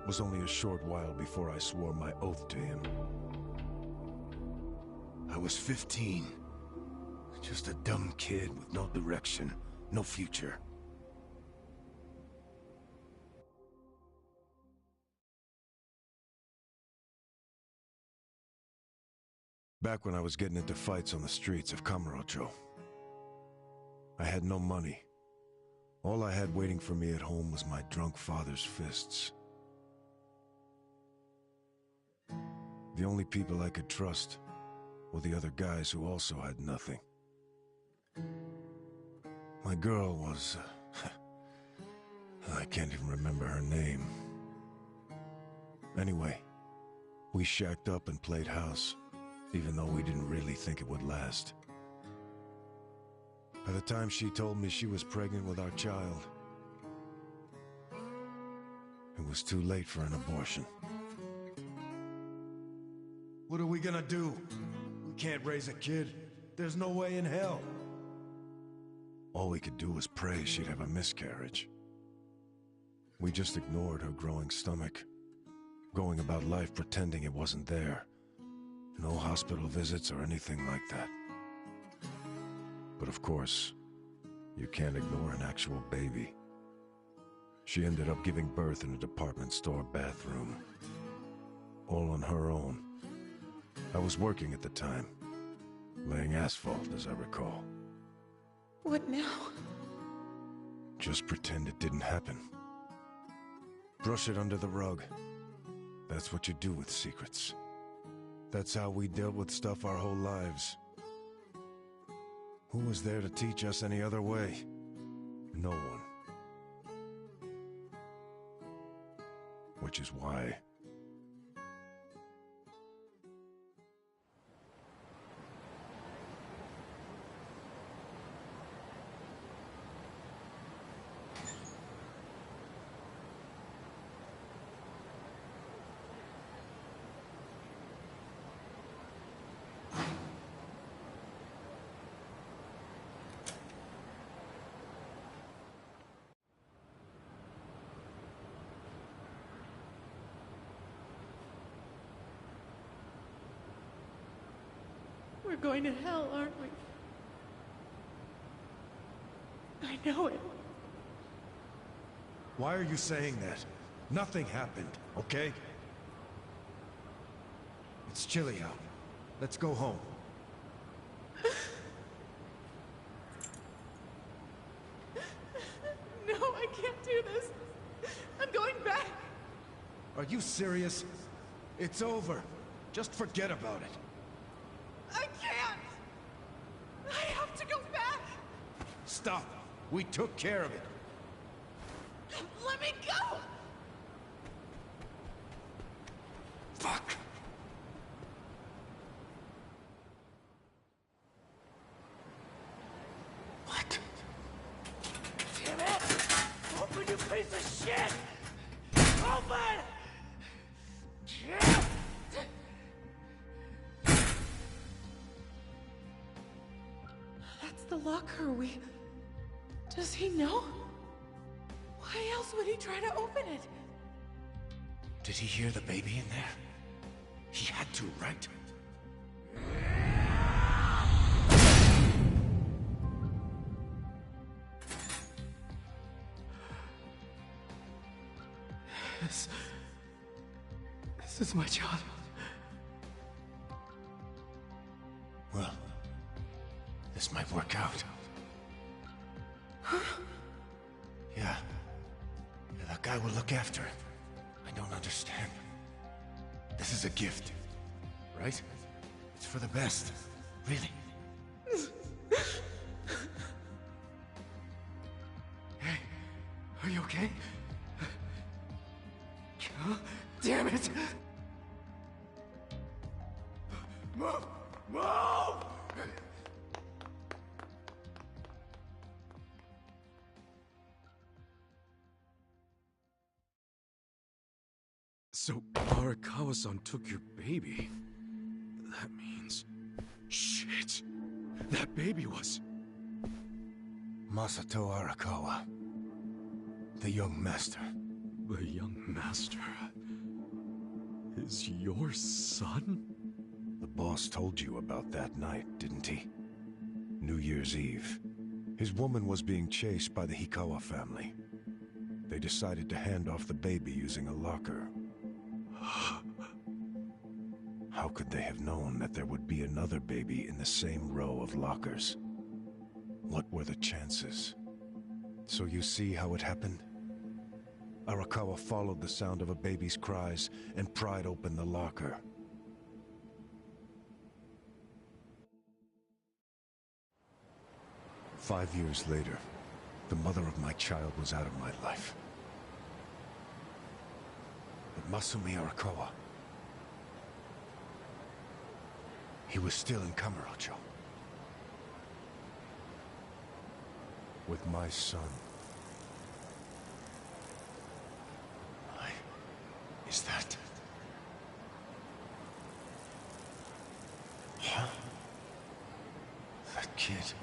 was only a short while before I swore my oath to him. I was 15. Just a dumb kid with no direction, no future. Back when I was getting into fights on the streets of Kamurocho, I had no money. All I had waiting for me at home was my drunk father's fists. The only people I could trust were the other guys who also had nothing. My girl was... I can't even remember her name. Anyway, we shacked up and played house, even though we didn't really think it would last. By the time she told me she was pregnant with our child, it was too late for an abortion. What are we gonna do? We can't raise a kid. There's no way in hell. All we could do was pray she'd have a miscarriage. We just ignored her growing stomach, going about life pretending it wasn't there. No hospital visits or anything like that. But of course, you can't ignore an actual baby. She ended up giving birth in a department store bathroom. All on her own. I was working at the time, laying asphalt, as I recall. What now? Just pretend it didn't happen. Brush it under the rug. That's what you do with secrets. That's how we dealt with stuff our whole lives. Who was there to teach us any other way? No one. Which is why... We're going to hell, aren't we? I know it. Why are you saying that? Nothing happened, okay? It's chilly out. Let's go home. No, I can't do this. I'm going back. Are you serious? It's over. Just forget about it. I can't! I have to go back! Stop! We took care of it. Let me go! The locker, Does he know? Why else would he try to open it? Did he hear the baby in there? He had to, right? This is my child. Well, this might work out. Yeah, that guy will look after him. I don't understand. This is a gift, right? It's for the best, really. Hey, are you okay? God damn it! Move! Move! So, Arakawa-san took your baby. That means... Shit! That baby was... Masato Arakawa. The young master. The young master... is your son? The boss told you about that night, didn't he? New Year's Eve. His woman was being chased by the Hikawa family. They decided to hand off the baby using a locker. How could they have known that there would be another baby in the same row of lockers? What were the chances? So you see how it happened? Arakawa followed the sound of a baby's cries and pried open the locker. "5 years later, the mother of my child was out of my life. But Masumi Arakawa, he was still in Kamurocho. With my son. Is that... Huh? That kid...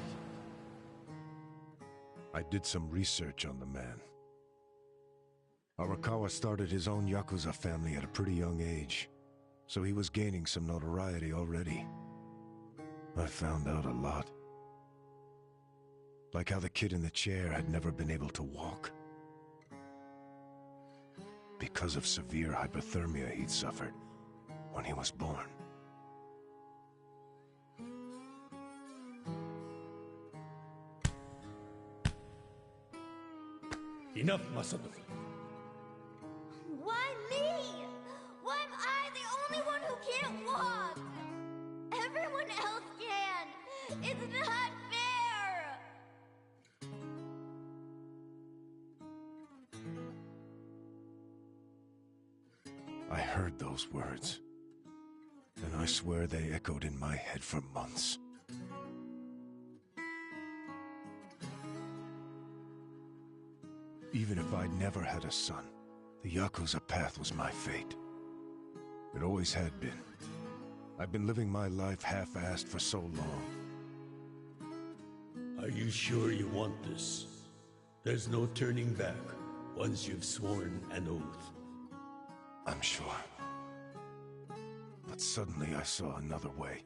I did some research on the man. Arakawa started his own Yakuza family at a pretty young age, so he was gaining some notoriety already. I found out a lot. Like how the kid in the chair had never been able to walk. Because of severe hypothermia he'd suffered when he was born. Enough, Masato. Why me? Why am I the only one who can't walk? Everyone else can. It's not fair. I heard those words, and I swear they echoed in my head for months. Even if I'd never had a son, the Yakuza path was my fate. It always had been. I've been living my life half-assed for so long. Are you sure you want this? There's no turning back once you've sworn an oath. I'm sure. But suddenly I saw another way.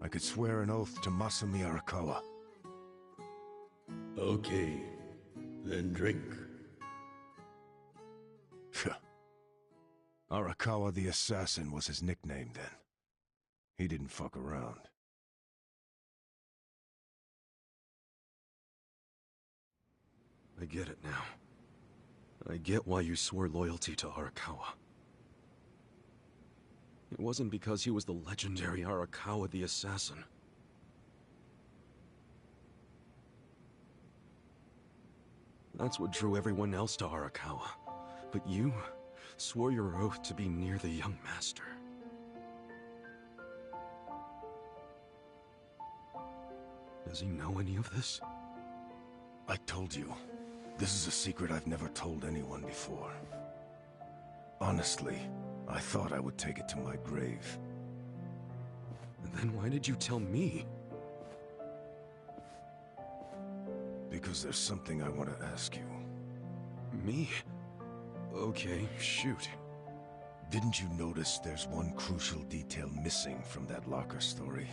I could swear an oath to Masumi Arakawa. Okay, then drink. Arakawa the Assassin was his nickname then. He didn't fuck around. I get it now. I get why you swore loyalty to Arakawa. It wasn't because he was the legendary Arakawa the Assassin. That's what drew everyone else to Arakawa. But you swore your oath to be near the young master. Does he know any of this? I told you, this is a secret I've never told anyone before. Honestly, I thought I would take it to my grave. And then why did you tell me? because there's something I want to ask you. Me? Okay, shoot. Didn't you notice there's one crucial detail missing from that locker story?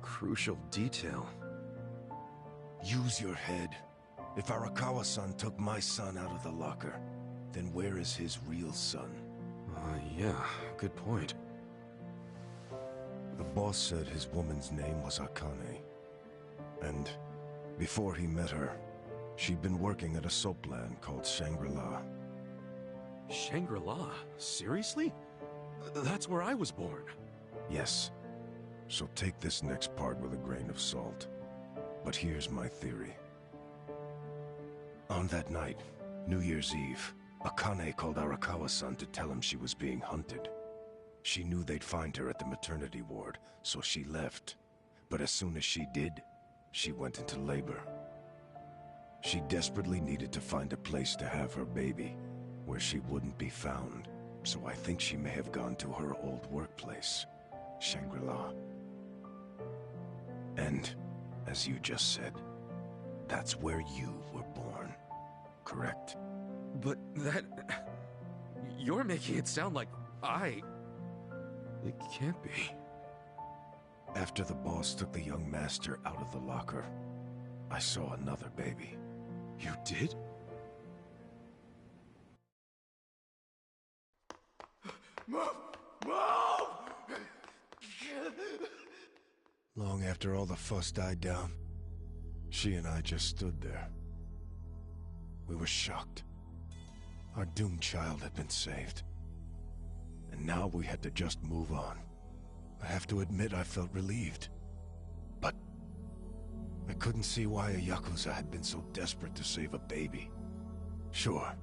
Crucial detail? Use your head. If Arakawa-san took my son out of the locker, then where is his real son? Yeah, good point. The boss said his woman's name was Akane. And before he met her, she'd been working at a soap land called Shangri-La. Shangri-La? Seriously? That's where I was born. Yes. So take this next part with a grain of salt. But here's my theory. On that night, New Year's Eve, Akane called Arakawa-san to tell him she was being hunted. She knew they'd find her at the maternity ward, so she left. But as soon as she did, she went into labor. She desperately needed to find a place to have her baby, where she wouldn't be found. So I think she may have gone to her old workplace, Shangri-La. And, as you just said, that's where you were born, correct? But that... You're making it sound like I... It can't be. After the boss took the young master out of the locker, I saw another baby. You did? Move! Move! Long after all the fuss died down, she and I just stood there. We were shocked. Our doomed child had been saved. And now we had to just move on. I have to admit I felt relieved. But I couldn't see why a Yakuza had been so desperate to save a baby. Sure,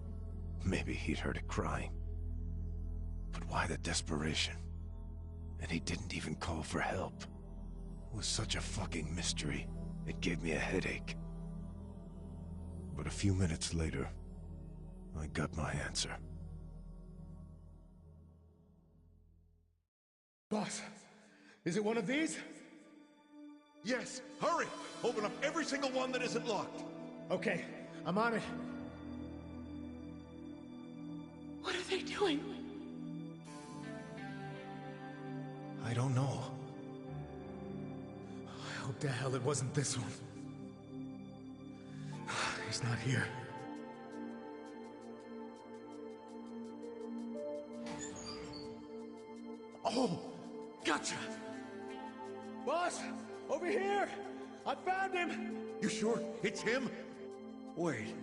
maybe he'd heard it crying. But why the desperation? And he didn't even call for help. It was such a fucking mystery. It gave me a headache. But a few minutes later, I got my answer. Boss, is it one of these? Yes, hurry! Open up every single one that isn't locked. Okay, I'm on it. What are they doing? I don't know. I hope to hell it wasn't this one. He's not here. Oh! Gotcha! Boss! Over here! I found him! You sure it's him? Wait,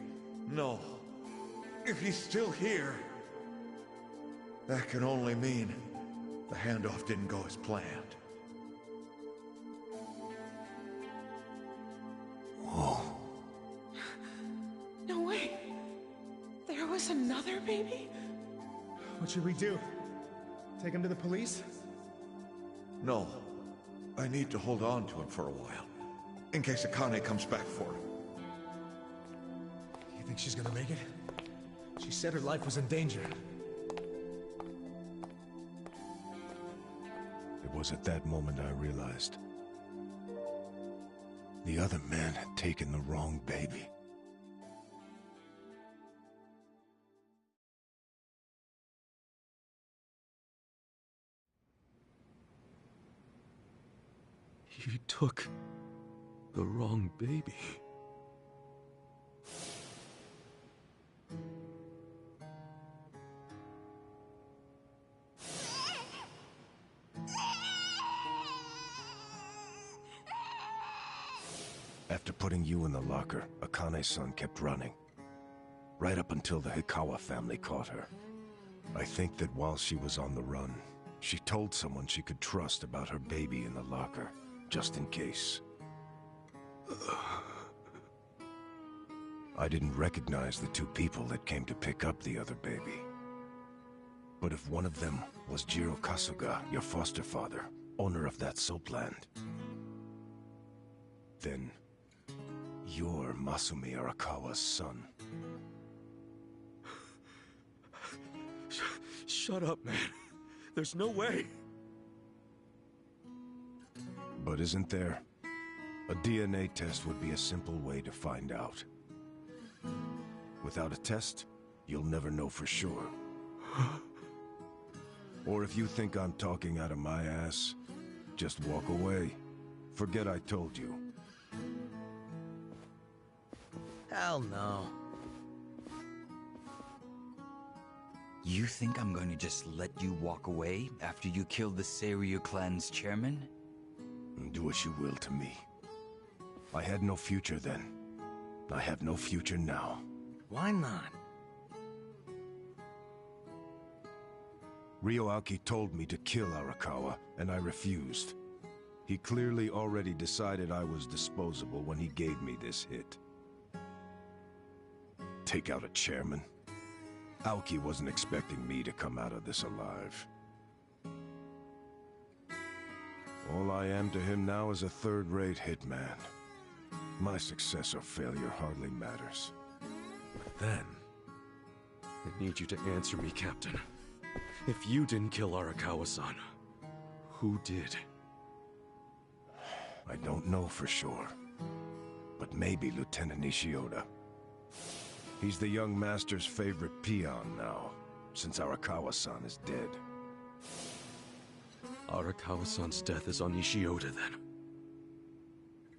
no. If he's still here, that can only mean the handoff didn't go as planned. Whoa. No way. There was another baby? What should we do? Take him to the police? No. I need to hold on to him for a while, in case Akane comes back for him. You think she's gonna make it? She said her life was in danger. It was at that moment I realized. The other man had taken the wrong baby. He took the wrong baby. After putting you in the locker, Akane-san kept running. Right up until the Hikawa family caught her. I think that while she was on the run, she told someone she could trust about her baby in the locker, just in case. I didn't recognize the two people that came to pick up the other baby. But if one of them was Jiro Kasuga, your foster father, owner of that soap land, then you're Masumi Arakawa's son. Shut up, man. There's no way. But isn't there A DNA test would be a simple way to find out. Without a test, you'll never know for sure. Or if you think I'm talking out of my ass, just walk away. Forget I told you. Hell no. You think I'm going to just let you walk away after you kill the Seiryu clan's chairman? Do as you will to me. I had no future then. I have no future now. Why not? Ryoaki told me to kill Arakawa, and I refused. He clearly already decided I was disposable when he gave me this hit. Take out a chairman? Aoki wasn't expecting me to come out of this alive. All I am to him now is a third-rate hitman. My success or failure hardly matters. But then, I need you to answer me, Captain. If you didn't kill Arakawa-san, who did? I don't know for sure, but maybe Lieutenant Nishioda. He's the young master's favorite peon now, since Arakawa-san is dead. Arakawa-san's death is on Nishioda, then.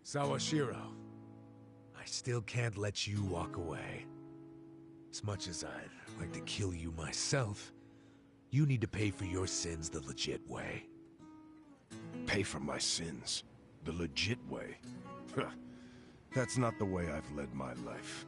Sawashiro, I still can't let you walk away. As much as I'd like to kill you myself, you need to pay for your sins the legit way. Pay for my sins? The legit way? That's not the way I've led my life.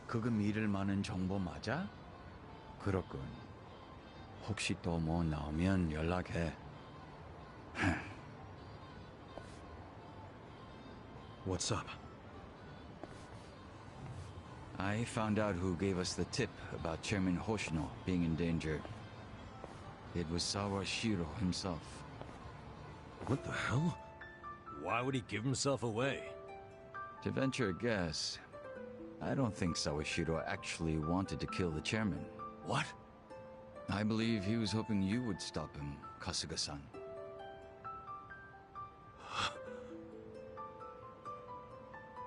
그거 믿을 만한 정보 맞아? 그렇군. 혹시 또 뭐 나오면 연락해. What's up? I found out who gave us the tip about Chairman Hoshino being in danger. It was Sawashiro himself. What the hell? Why would he give himself away? To venture a guess, I don't think Sawashiro actually wanted to kill the chairman. What? I believe he was hoping you would stop him, Kasuga-san.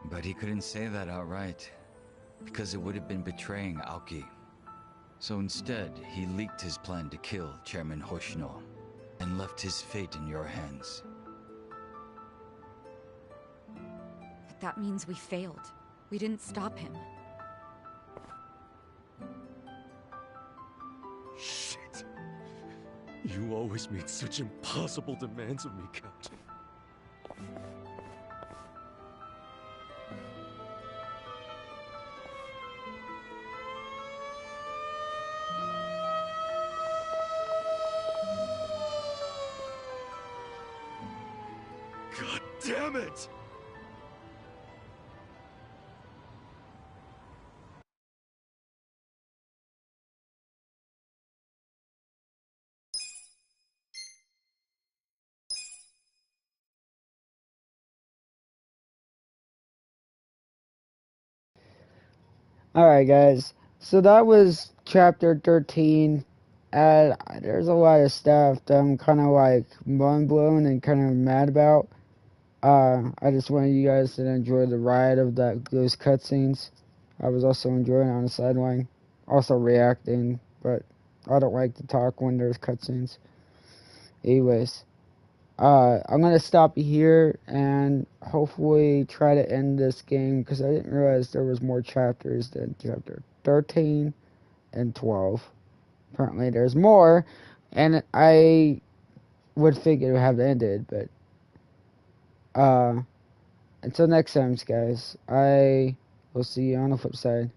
But he couldn't say that outright, because it would have been betraying Aoki. So instead, he leaked his plan to kill Chairman Hoshino, and left his fate in your hands. But that means we failed. We didn't stop him. Shit. You always made such impossible demands of me, Captain. God damn it! Alright guys, so that was chapter 13, and there's a lot of stuff that I'm kind of like mind blown and kind of mad about. I just wanted you guys to enjoy the ride of those cutscenes. I was also enjoying it on the sideline, also reacting, but I don't like to talk when there's cutscenes. Anyways, I'm gonna stop here and hopefully try to end this game because I didn't realize there was more chapters than chapter 13 and 12. Apparently there's more, and I would think it would have ended, but until next time, guys, I will see you on the flip side.